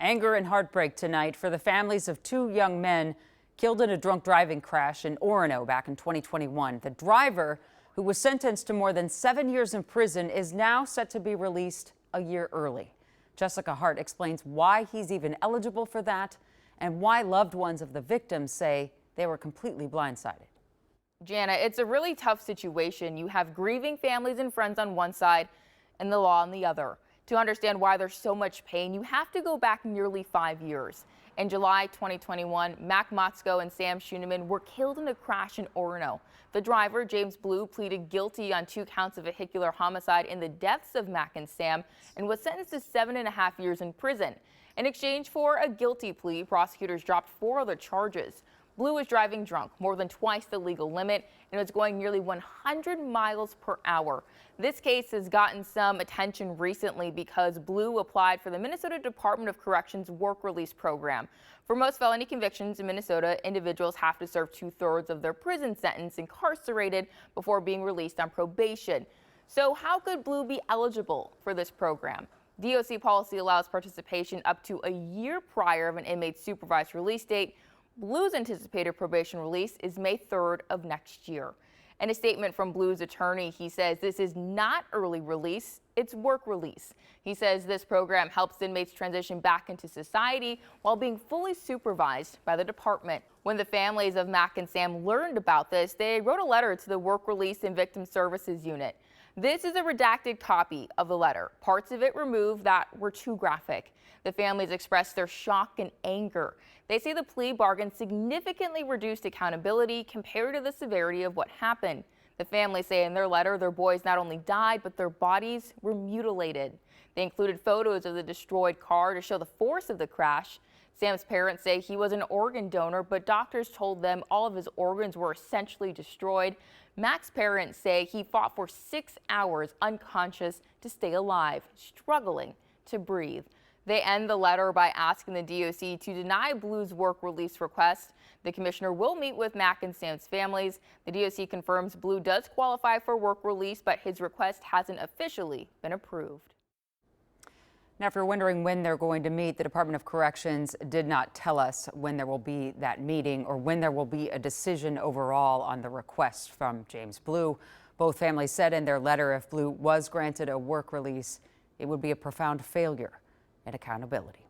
Anger and heartbreak tonight for the families of two young men killed in a drunk driving crash in Orono back in 2021. The driver, who was sentenced to more than 7 years in prison, is now set to be released a year early. Jessica Hart explains why he's even eligible for that and why loved ones of the victims say they were completely blindsided. Jana, it's a really tough situation. You have grieving families and friends on one side and the law on the other. To understand why there's so much pain, you have to go back nearly 5 years. In July 2021, Mack, Motzko and Sam Schuneman were killed in a crash in Orono. The driver, James Blue, pleaded guilty on 2 counts of vehicular homicide in the deaths of Mack and Sam and was sentenced to 7.5 years in prison. In exchange for a guilty plea, prosecutors dropped 4 other charges. Blue was driving drunk, more than twice the legal limit, and was going nearly 100 miles per hour. This case has gotten some attention recently because Blue applied for the Minnesota Department of Corrections work release program. For most felony convictions in Minnesota, individuals have to serve 2/3 of their prison sentence incarcerated before being released on probation. So how could Blue be eligible for this program? DOC policy allows participation up to a year prior of an inmate's supervised release date. Blue's anticipated probation release is May 3rd of next year. In a statement from Blue's attorney, he says this is not early release, it's work release. He says this program helps inmates transition back into society while being fully supervised by the department. When the families of Mack and Sam learned about this, they wrote a letter to the Work Release and Victim Services Unit. This is a redacted copy of the letter. Parts of it removed that were too graphic. The families expressed their shock and anger. They say the plea bargain significantly reduced accountability compared to the severity of what happened. The families say in their letter their boys not only died, but their bodies were mutilated. They included photos of the destroyed car to show the force of the crash. Sam's parents say he was an organ donor, but doctors told them all of his organs were essentially destroyed. Mack's parents say he fought for 6 hours unconscious to stay alive, struggling to breathe. They end the letter by asking the DOC to deny Blue's work release request. The commissioner will meet with Mack and Sam's families. The DOC confirms Blue does qualify for work release, but his request hasn't officially been approved. Now, if you're wondering when they're going to meet, the Department of Corrections did not tell us when there will be that meeting or when there will be a decision overall on the request from James Blue. Both families said in their letter if Blue was granted a work release, it would be a profound failure in accountability.